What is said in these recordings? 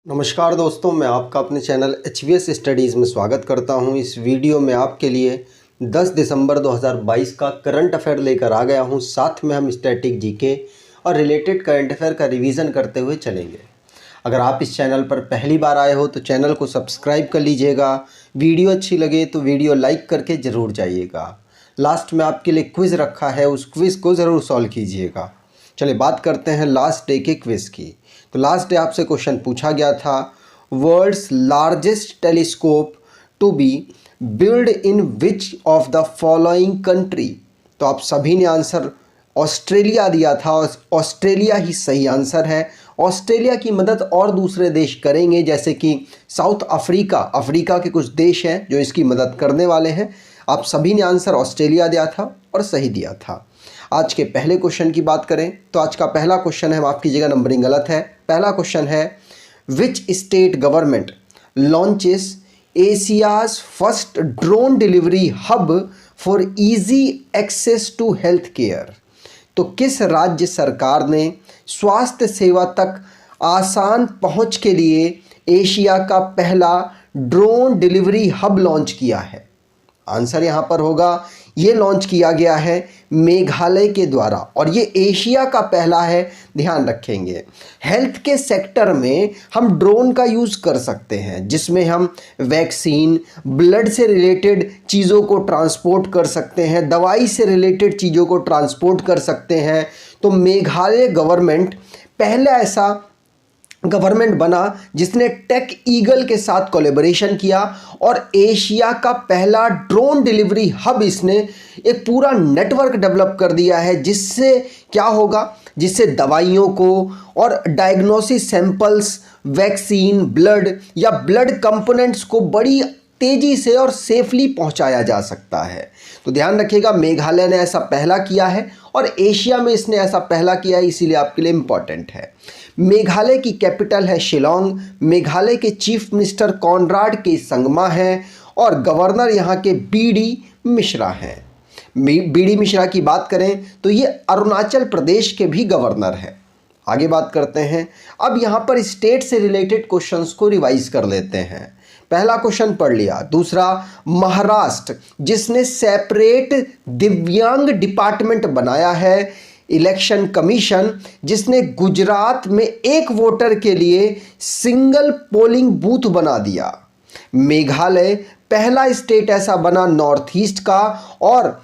नमस्कार दोस्तों, मैं आपका अपने चैनल HVS स्टडीज़ में स्वागत करता हूं। इस वीडियो में आपके लिए 10 दिसंबर 2022 का करंट अफेयर लेकर आ गया हूं। साथ में हम स्टैटिक जीके और रिलेटेड करंट अफेयर का रिवीजन करते हुए चलेंगे। अगर आप इस चैनल पर पहली बार आए हो तो चैनल को सब्सक्राइब कर लीजिएगा। वीडियो अच्छी लगे तो वीडियो लाइक करके ज़रूर जाइएगा। लास्ट में आपके लिए क्विज़ रखा है, उस क्विज़ को ज़रूर सॉल्व कीजिएगा। चलिए बात करते हैं लास्ट डे के क्विज़ की। तो लास्ट डे आपसे क्वेश्चन पूछा गया था, world's largest telescope to be build in which of the following country. तो आप सभी ने आंसर ऑस्ट्रेलिया दिया था और ऑस्ट्रेलिया ही सही आंसर है। ऑस्ट्रेलिया की मदद और दूसरे देश करेंगे, जैसे कि साउथ अफ्रीका, अफ्रीका के कुछ देश हैं जो इसकी मदद करने वाले हैं। आप सभी ने आंसर ऑस्ट्रेलिया दिया था और सही दिया था। आज के पहले क्वेश्चन की बात करें तो आज का पहला क्वेश्चन है, माफ़ कीजिएगा नंबरिंग गलत है। पहला क्वेश्चन है, which state government launches Asia's first drone delivery hub for easy access to health care. तो किस राज्य सरकार ने स्वास्थ्य सेवा तक आसान पहुंच के लिए एशिया का पहला ड्रोन डिलीवरी हब लॉन्च किया है? आंसर यहाँ पर होगा, ये लॉन्च किया गया है मेघालय के द्वारा और ये एशिया का पहला है। ध्यान रखेंगे, हेल्थ के सेक्टर में हम ड्रोन का यूज़ कर सकते हैं, जिसमें हम वैक्सीन, ब्लड से रिलेटेड चीज़ों को ट्रांसपोर्ट कर सकते हैं, दवाई से रिलेटेड चीज़ों को ट्रांसपोर्ट कर सकते हैं। तो मेघालय गवर्नमेंट पहला ऐसा गवर्नमेंट बना जिसने टेक ईगल के साथ कोलैबोरेशन किया और एशिया का पहला ड्रोन डिलीवरी हब इसने एक पूरा नेटवर्क डेवलप कर दिया है, जिससे क्या होगा, जिससे दवाइयों को और डायग्नोसिस सैंपल्स, वैक्सीन, ब्लड या ब्लड कंपोनेंट्स को बड़ी तेज़ी से और सेफली पहुंचाया जा सकता है। तो ध्यान रखिएगा, मेघालय ने ऐसा पहला किया है और एशिया में इसने ऐसा पहला किया है, इसीलिए आपके लिए इम्पॉर्टेंट है। मेघालय की कैपिटल है शिलोंग। मेघालय के चीफ मिनिस्टर कॉनराड के संगमा हैं और गवर्नर यहाँ के बीडी मिश्रा हैं। बीडी मिश्रा की बात करें तो ये अरुणाचल प्रदेश के भी गवर्नर हैं। आगे बात करते हैं, अब यहाँ पर स्टेट से रिलेटेड क्वेश्चंस को रिवाइज कर लेते हैं। पहला क्वेश्चन पढ़ लिया। दूसरा, महाराष्ट्र जिसने सेपरेट दिव्यांग डिपार्टमेंट बनाया है। इलेक्शन कमीशन जिसने गुजरात में एक वोटर के लिए सिंगल पोलिंग बूथ बना दिया। मेघालय पहला स्टेट ऐसा बना नॉर्थ ईस्ट का और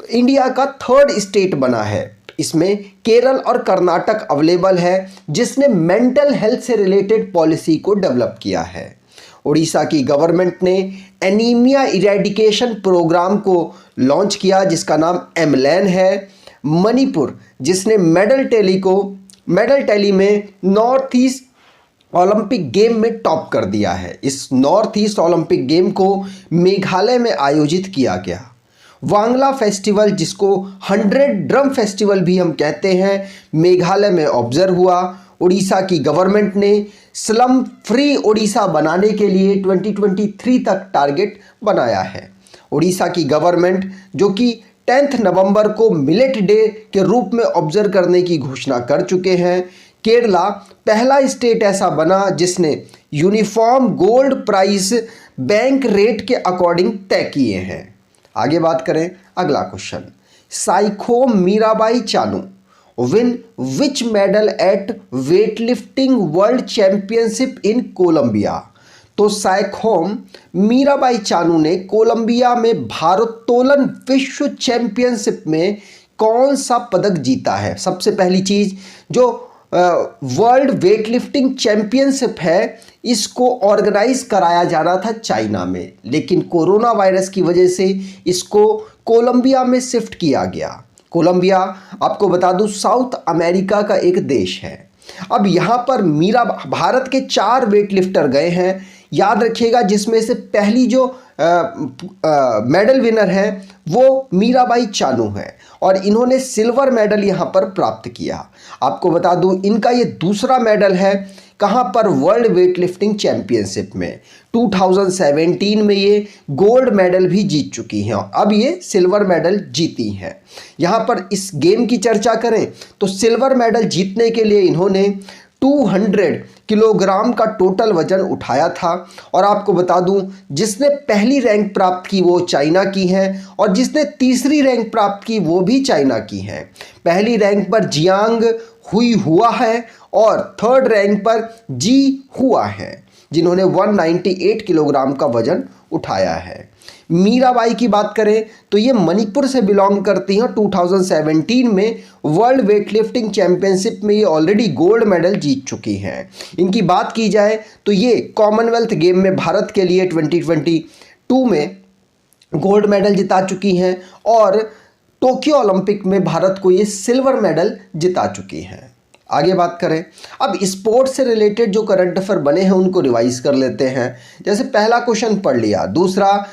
इंडिया का थर्ड स्टेट बना है। इसमें केरल और कर्नाटक अवेलेबल है, जिसने मेंटल हेल्थ से रिलेटेड पॉलिसी को डेवलप किया है। उड़ीसा की गवर्नमेंट ने एनीमिया इरेडिकेशन प्रोग्राम को लॉन्च किया, जिसका नाम एमलैन है। मणिपुर जिसने मेडल टैली में नॉर्थ ईस्ट ओलंपिक गेम में टॉप कर दिया है। इस नॉर्थ ईस्ट ओलंपिक गेम को मेघालय में आयोजित किया गया। वांगला फेस्टिवल, जिसको 100 ड्रम फेस्टिवल भी हम कहते हैं, मेघालय में ऑब्जर्व हुआ। उड़ीसा की गवर्नमेंट ने स्लम फ्री उड़ीसा बनाने के लिए 2023 तक टारगेट बनाया है। उड़ीसा की गवर्नमेंट जो कि 10 नवंबर को मिलेट डे के रूप में ऑब्जर्व करने की घोषणा कर चुके हैं। केरला पहला स्टेट ऐसा बना जिसने uniform gold price bank rate के अकॉर्डिंग तय किए हैं। आगे बात करें, अगला question, Saikhom Mirabai Chanu win which medal at weightlifting world championship in Colombia. तो साइखोम मीराबाई चानू ने कोलंबिया में भारोत्तोलन विश्व चैंपियनशिप में कौन सा पदक जीता है? सबसे पहली चीज, जो वर्ल्ड वेटलिफ्टिंग चैंपियनशिप है, इसको ऑर्गेनाइज कराया जाना था चाइना में, लेकिन कोरोना वायरस की वजह से इसको कोलंबिया में शिफ्ट किया गया। कोलंबिया आपको बता दूं साउथ अमेरिका का एक देश है। अब यहाँ पर भारत के 4 वेट लिफ्टर गए हैं, याद रखिएगा, जिसमें से पहली जो मेडल विनर है वो मीराबाई चानू है और इन्होंने सिल्वर मेडल यहाँ पर प्राप्त किया। आपको बता दूं इनका ये दूसरा मेडल है, कहाँ पर, वर्ल्ड वेट लिफ्टिंग चैंपियनशिप में। 2017 में ये गोल्ड मेडल भी जीत चुकी हैं और अब ये सिल्वर मेडल जीती हैं। यहाँ पर इस गेम की चर्चा करें तो सिल्वर मेडल जीतने के लिए इन्होंने 200 किलोग्राम का टोटल वजन उठाया था। और आपको बता दूं, जिसने पहली रैंक प्राप्त की वो चाइना की है और जिसने तीसरी रैंक प्राप्त की वो भी चाइना की है। पहली रैंक पर जियांग हुई हुआ है और थर्ड रैंक पर जी हुआ है, जिन्होंने 198 किलोग्राम का वजन उठाया है। मीराबाई की बात करें तो ये मणिपुर से बिलोंग करती हैं। 2017 में वर्ल्ड वेटलिफ्टिंग चैंपियनशिप में ये ऑलरेडी गोल्ड मेडल जीत चुकी हैं। इनकी बात की जाए तो ये कॉमनवेल्थ गेम में भारत के लिए 2022 में गोल्ड मेडल जिता चुकी हैं और टोक्यो ओलंपिक में भारत को ये सिल्वर मेडल जिता चुकी हैं। आगे बात करें, अब स्पोर्ट्स से रिलेटेड जो करंट अफेयर बने हैं उनको रिवाइज कर लेते हैं। जैसे पहला क्वेश्चन पढ़ लिया। दूसरा,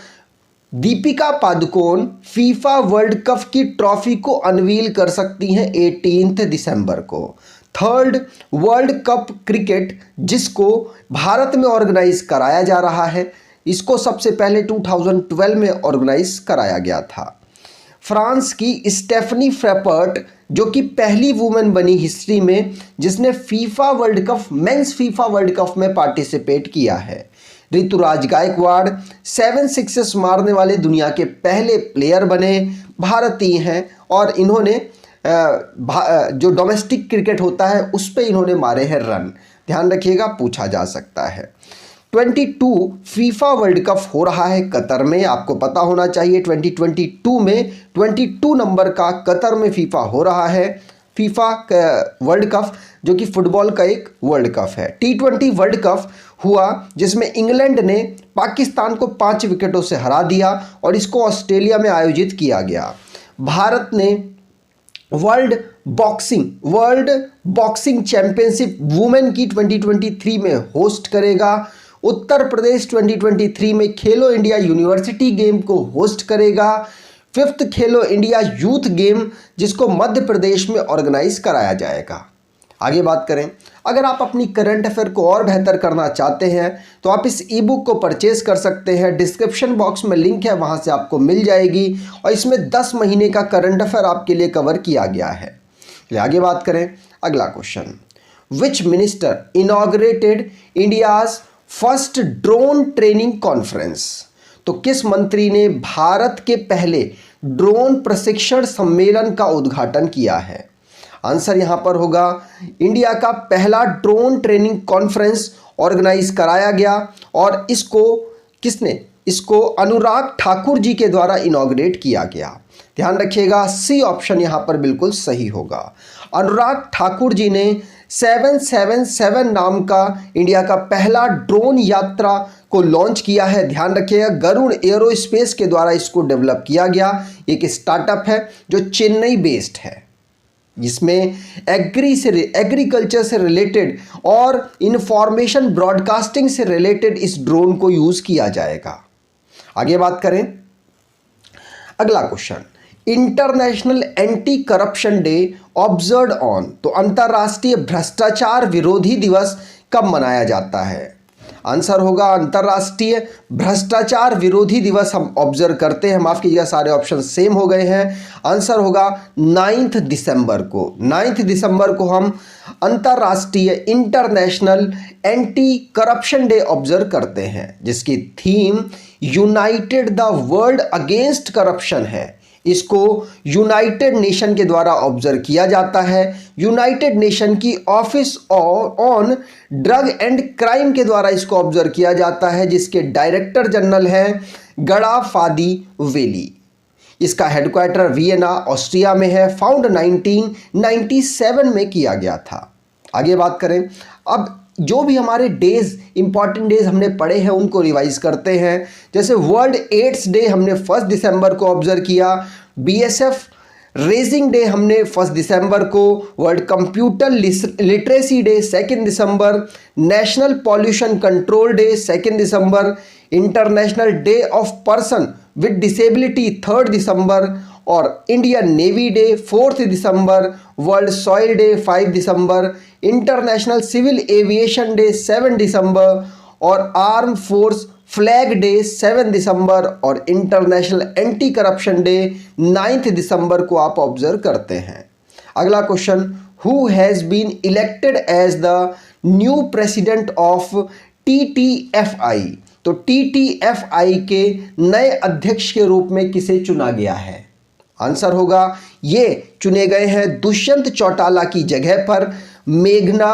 Deepika Padukone FIFA world cup की ट्रॉफी को अनवील कर सकती हैं 18 दिसंबर को। थर्ड, वर्ल्ड कप क्रिकेट जिसको भारत में ऑर्गेनाइज कराया जा रहा है, इसको सबसे पहले 2012 में ऑर्गेनाइज कराया गया था। फ्रांस की स्टेफनी फ्रैपर्ट जो कि पहली वुमेन बनी हिस्ट्री में जिसने FIFA world cup, men's FIFA world cup में पार्टिसिपेट किया है। ऋतुराज गायकवाड़ 7 सिक्सेस मारने वाले दुनिया के पहले प्लेयर बने, भारतीय हैं और इन्होंने जो डोमेस्टिक क्रिकेट होता है उस पे इन्होंने मारे हैं रन। ध्यान रखिएगा, पूछा जा सकता है। 22 फीफा वर्ल्ड कप हो रहा है कतर में, आपको पता होना चाहिए। 2022 में 22 नंबर का कतर में फीफा हो रहा है। फीफा वर्ल्ड कप जो कि फुटबॉल का एक वर्ल्ड कप है। T20 वर्ल्ड कप हुआ जिसमें इंग्लैंड ने पाकिस्तान को 5 विकेटों से हरा दिया और इसको ऑस्ट्रेलिया में आयोजित किया गया। भारत ने वर्ल्ड बॉक्सिंग चैंपियनशिप वुमेन की 2023 में होस्ट करेगा। उत्तर प्रदेश 2023 में खेलो इंडिया यूनिवर्सिटी गेम को होस्ट करेगा। 5th खेलो इंडिया यूथ गेम जिसको मध्य प्रदेश में ऑर्गेनाइज कराया जाएगा। आगे बात करें, अगर आप अपनी करंट अफेयर को और बेहतर करना चाहते हैं तो आप इस ई बुक को परचेज कर सकते हैं। डिस्क्रिप्शन बॉक्स में लिंक है, वहां से आपको मिल जाएगी और इसमें 10 महीने का करंट अफेयर आपके लिए कवर किया गया है। आगे बात करें, अगला question, which minister inaugurated India's first drone training conference? तो किस मंत्री ने भारत के पहले ड्रोन प्रशिक्षण सम्मेलन का उद्घाटन किया है? आंसर यहां पर होगा, इंडिया का पहला ड्रोन ट्रेनिंग कॉन्फ्रेंस ऑर्गेनाइज कराया गया और इसको अनुराग ठाकुर जी के द्वारा इनॉग्रेट किया गया। ध्यान रखिएगा, सी ऑप्शन यहां पर बिल्कुल सही होगा। अनुराग ठाकुर जी ने 777 नाम का इंडिया का पहला ड्रोन यात्रा को लॉन्च किया है। ध्यान रखिएगा, गरुड़ एरोस्पेस के द्वारा इसको डेवलप किया गया। एक स्टार्टअप है जो चेन्नई बेस्ड है, जिसमें एग्रीकल्चर से रिलेटेड और इंफॉर्मेशन ब्रॉडकास्टिंग से रिलेटेड इस ड्रोन को यूज किया जाएगा। आगे बात करें, अगला question, international anti corruption day observed on, तो अंतरराष्ट्रीय भ्रष्टाचार विरोधी दिवस कब मनाया जाता है? आंसर होगा, अंतरराष्ट्रीय भ्रष्टाचार विरोधी दिवस हम ऑब्जर्व करते हैं। माफ कीजिएगा, सारे ऑप्शन सेम हो गए हैं। आंसर होगा 9 दिसंबर को। 9 दिसंबर को हम अंतरराष्ट्रीय international anti corruption day observe करते हैं, जिसकी theme United the world against corruption है। इसको यूनाइटेड नेशन के द्वारा ऑब्जर्व किया जाता है। यूनाइटेड नेशन की office on drug and crime के द्वारा इसको ऑब्जर्व किया जाता है, जिसके डायरेक्टर जनरल हैं गड़ा फादी वेली। इसका हेडक्वार्टर वियना ऑस्ट्रिया में है। फाउंड 1997 में किया गया था। आगे बात करें, अब जो भी हमारे डेज, इंपॉर्टेंट डेज हमने पढ़े हैं उनको रिवाइज करते हैं। जैसे वर्ल्ड एड्स डे हमने 1 दिसंबर को ऑब्जर्व किया। बीएसएफ रेजिंग डे हमने 1 दिसंबर को। World computer literacy day 2 December. National pollution control day 2 December. International day of person with disability 3 दिसंबर और इंडियन नेवी डे 4 दिसंबर। वर्ल्ड सॉइल डे 5 दिसंबर। इंटरनेशनल सिविल एविएशन डे 7 दिसंबर और arm force flag day 7 दिसंबर और international anti corruption day 9 दिसंबर को आप observe करते हैं। अगला question, who has been elected as the new president of TTFI। तो TTFI के नए अध्यक्ष के रूप में किसे चुना गया है? आंसर होगा ये चुने गए हैं दुष्यंत चौटाला की जगह पर मेघना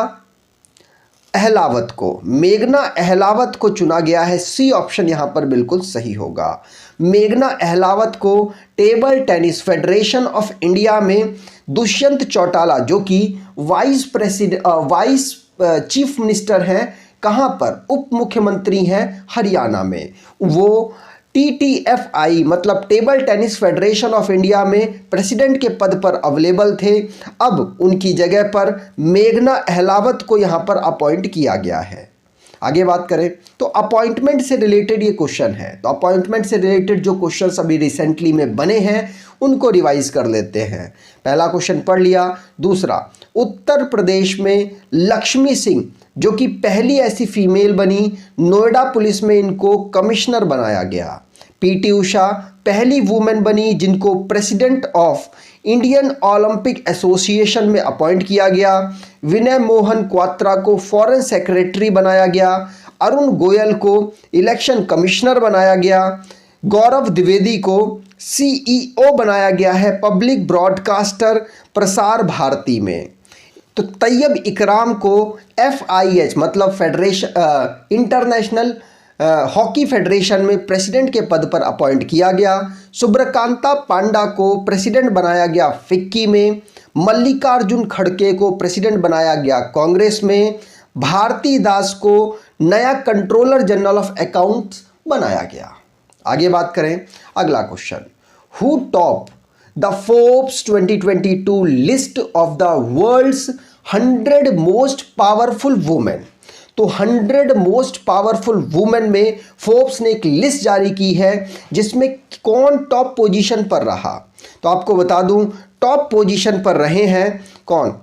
अहलावत को। मेघना अहलावत को चुना गया है। सी ऑप्शन यहां पर बिल्कुल सही होगा। मेघना अहलावत को table tennis federation of India में दुष्यंत चौटाला जो कि वाइस चीफ मिनिस्टर हैं, कहां पर? उप मुख्यमंत्री हैं हरियाणा में। वो TTFI मतलब table tennis federation of India में प्रेसिडेंट के पद पर अवेलेबल थे। अब उनकी जगह पर मेघना अहलावत को यहां पर अपॉइंट किया गया है। आगे बात करें तो अपॉइंटमेंट से रिलेटेड ये क्वेश्चन है। तो अपॉइंटमेंट से रिलेटेड जो क्वेश्चंस अभी रिसेंटली में बने हैं उनको रिवाइज कर लेते हैं। पहला क्वेश्चन पढ़ लिया। दूसरा, उत्तर प्रदेश में लक्ष्मी सिंह जो कि पहली ऐसी फीमेल बनी, नोएडा पुलिस में इनको कमिश्नर बनाया गया। PT उषा पहली वुमेन बनी जिनको president of Indian Olympic association में अपॉइंट किया गया। विनय मोहन क्वात्रा को फॉरेन सेक्रेटरी बनाया गया। अरुण गोयल को इलेक्शन कमिश्नर बनाया गया। गौरव द्विवेदी को CEO बनाया गया है पब्लिक ब्रॉडकास्टर प्रसार भारती में। तो तैयब इकराम को FIH मतलब फेडरेशन इंटरनेशनल हॉकी फेडरेशन में प्रेसिडेंट के पद पर अपॉइंट किया गया। सुब्रकांता पांडा को प्रेसिडेंट बनाया गया फिक्की में। मल्लिकार्जुन खड़गे को प्रेसिडेंट बनाया गया कांग्रेस में। भारती दास को नया कंट्रोलर जनरल ऑफ अकाउंट्स बनाया गया। आगे बात करें अगला question, who top the Forbes 2022 list of the world's 100 most powerful women. तो 100 मोस्ट पावरफुल वुमेन में फोर्ब्स ने एक लिस्ट जारी की है जिसमें कौन टॉप पोजीशन पर रहा। तो आपको बता दूं टॉप पोजीशन पर रहे हैं कौन?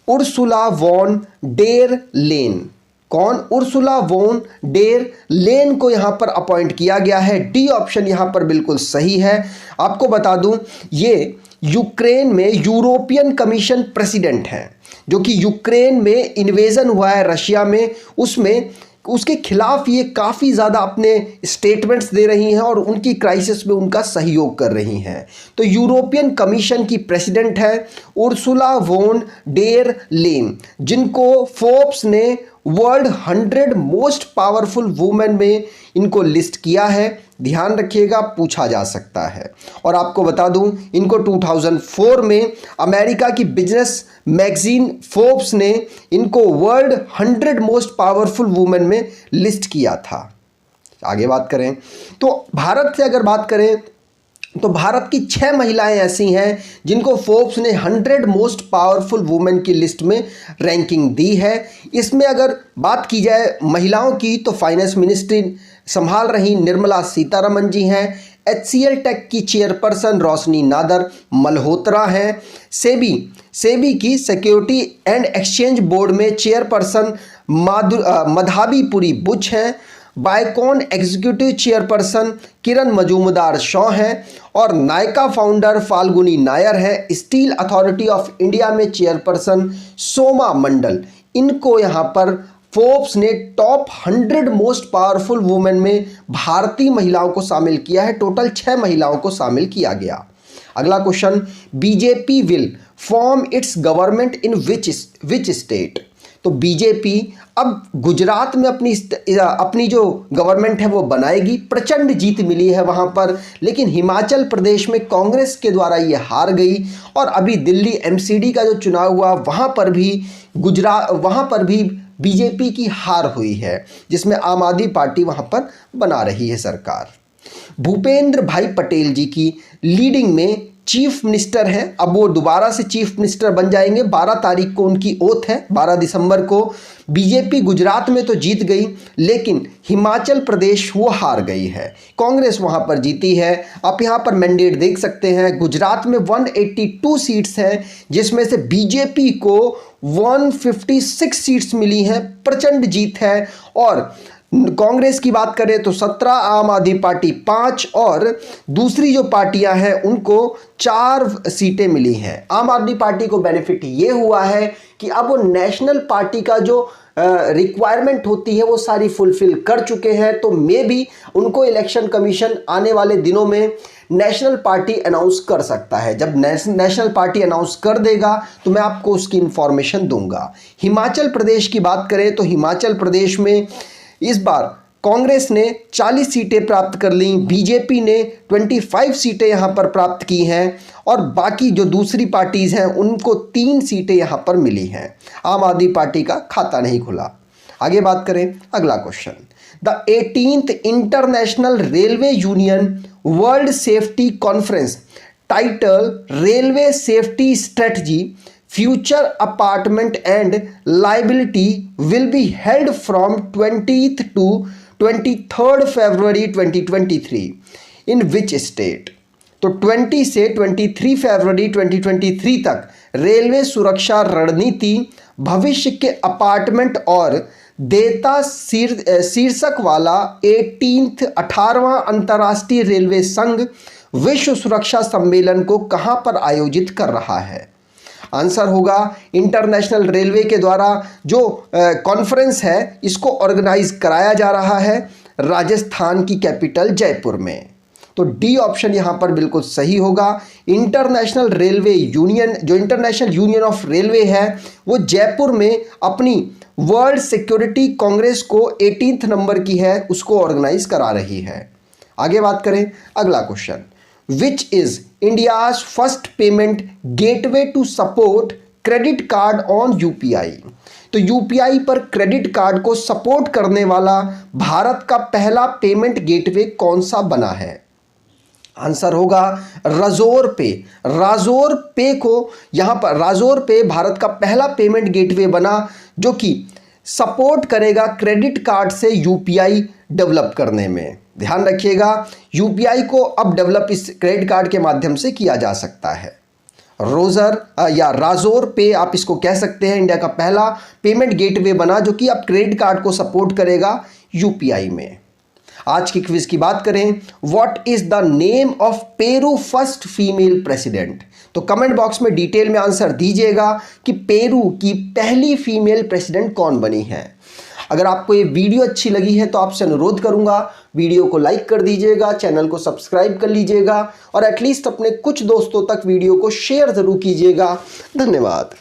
Ursula von der Leyen. कौन? उर्सुला वॉन डेर लेन को यहां पर अपॉइंट किया गया है। डी ऑप्शन यहां पर बिल्कुल सही है। आपको बता दूं ये यूक्रेन में यूरोपियन कमीशन प्रेसिडेंट हैं, जो कि यूक्रेन में इन्वेजन हुआ है रशिया में, उसमें उसके खिलाफ ये काफ़ी ज़्यादा अपने स्टेटमेंट्स दे रही हैं और उनकी क्राइसिस में उनका सहयोग कर रही हैं। तो यूरोपियन कमीशन की प्रेसिडेंट है उर्सुला वॉन डेर लेन, जिनको फोर्ब्स ने वर्ल्ड 100 मोस्ट पावरफुल वुमेन में इनको लिस्ट किया है। ध्यान रखिएगा, पूछा जा सकता है। और आपको बता दूं इनको 2004 में अमेरिका की बिजनेस मैगजीन फोर्ब्स ने इनको वर्ल्ड 100 मोस्ट पावरफुल वुमेन में लिस्ट किया था। आगे बात करें तो भारत से अगर बात करें तो भारत की 6 महिलाएं ऐसी हैं जिनको फोर्ब्स ने 100 मोस्ट पावरफुल वुमेन की लिस्ट में रैंकिंग दी है। इसमें अगर बात की जाए महिलाओं की तो फाइनेंस मिनिस्ट्री संभाल रही निर्मला सीतारमन जी हैं। HCL टेक की चेयरपर्सन रोशनी नादर मल्होत्रा हैं। सेबी की सिक्योरिटी एंड एक्सचेंज बोर्ड में चेयरपर्सन मधाबीपुरी बुच हैं। बायकॉन एग्जीक्यूटिव चेयरपर्सन किरण मजूमदार शॉ हैं और नायका फाउंडर फाल्गुनी नायर है। स्टील अथॉरिटी ऑफ इंडिया में चेयरपर्सन सोमा मंडल। इनको यहाँ पर फोर्ब्स ने टॉप 100 मोस्ट पावरफुल वुमेन में भारतीय महिलाओं को शामिल किया है। टोटल 6 महिलाओं को शामिल किया गया। अगला question, BJP will form it's government in which state. तो बीजेपी अब गुजरात में अपनी जो गवर्नमेंट है वो बनाएगी। प्रचंड जीत मिली है वहाँ पर, लेकिन हिमाचल प्रदेश में कांग्रेस के द्वारा ये हार गई। और अभी दिल्ली MCD का जो चुनाव हुआ वहाँ पर भी बीजेपी की हार हुई है, जिसमें आम आदमी पार्टी वहाँ पर बना रही है सरकार। भूपेंद्र भाई पटेल जी की लीडिंग में चीफ मिनिस्टर हैं। अब वो दोबारा से चीफ मिनिस्टर बन जाएंगे। 12 तारीख को उनकी ओथ है, 12 दिसंबर को। बीजेपी गुजरात में तो जीत गई, लेकिन हिमाचल प्रदेश वो हार गई है। कांग्रेस वहां पर जीती है। आप यहां पर मैंडेट देख सकते हैं। गुजरात में 182 सीट्स हैं, जिसमें से बीजेपी को 156 सीट्स मिली हैं। प्रचंड जीत है। और कांग्रेस की बात करें तो 17, आम आदमी पार्टी 5 और दूसरी जो पार्टियां हैं उनको 4 सीटें मिली हैं। आम आदमी पार्टी को बेनिफिट ये हुआ है कि अब वो नेशनल पार्टी का जो रिक्वायरमेंट होती है वो सारी फुलफिल कर चुके हैं, तो मे भी उनको इलेक्शन कमीशन आने वाले दिनों में नेशनल पार्टी अनाउंस कर सकता है। जब नेशनल पार्टी अनाउंस कर देगा तो मैं आपको उसकी इंफॉर्मेशन दूंगा। हिमाचल प्रदेश की बात करें तो हिमाचल प्रदेश में इस बार कांग्रेस ने 40 सीटें प्राप्त कर ली, बीजेपी ने 25 सीटें यहां पर प्राप्त की हैं और बाकी जो दूसरी पार्टीज हैं उनको 3 सीटें यहां पर मिली हैं। आम आदमी पार्टी का खाता नहीं खुला। आगे बात करें, अगला question, the 18th international railway union world safety conference title railway safety strategy Future Apartment and Liability will be held from 20th to 23rd February 2023 in which state? तो 20 से 23 फरवरी 2023 तक रेलवे सुरक्षा रणनीति भविष्य के अपार्टमेंट और देयता शीर्षक वाला 18वां अंतर्राष्ट्रीय रेलवे संघ विश्व सुरक्षा सम्मेलन को कहां पर आयोजित कर रहा है? आंसर होगा इंटरनेशनल रेलवे के द्वारा जो कॉन्फ्रेंस है इसको ऑर्गेनाइज कराया जा रहा है राजस्थान की कैपिटल जयपुर में। तो डी ऑप्शन यहां पर बिल्कुल सही होगा। इंटरनेशनल रेलवे यूनियन, जो इंटरनेशनल यूनियन ऑफ रेलवे है, वो जयपुर में अपनी वर्ल्ड सिक्योरिटी कांग्रेस को 18th नंबर की है, उसको ऑर्गेनाइज करा रही है। आगे बात करें, अगला question, Which is India's first payment gateway to support credit card on UPI? तो UPI पर क्रेडिट कार्ड को सपोर्ट करने वाला भारत का पहला पेमेंट गेटवे कौन सा बना है? आंसर होगा राज़ोर पे। राज़ोर पे को यहां पर राज़ोर पे भारत का पहला पेमेंट गेटवे बना जो कि सपोर्ट करेगा क्रेडिट कार्ड से यूपीआई डेवलप करने में। ध्यान रखिएगा, यूपीआई को अब डेवलप इस क्रेडिट कार्ड के माध्यम से किया जा सकता है। रोजर या राज़ोर पे आप इसको कह सकते हैं, इंडिया का पहला पेमेंट गेटवे बना जो कि अब क्रेडिट कार्ड को सपोर्ट करेगा यूपीआई में। आज की क्विज की बात करें, what is the name of Peru first female president? तो कमेंट बॉक्स में डिटेल में आंसर दीजिएगा कि पेरू की पहली फीमेल प्रेसिडेंट कौन बनी है। अगर आपको ये वीडियो अच्छी लगी है तो आपसे अनुरोध करूंगा वीडियो को लाइक कर दीजिएगा, चैनल को सब्सक्राइब कर लीजिएगा और एटलीस्ट अपने कुछ दोस्तों तक वीडियो को शेयर जरूर कीजिएगा। धन्यवाद।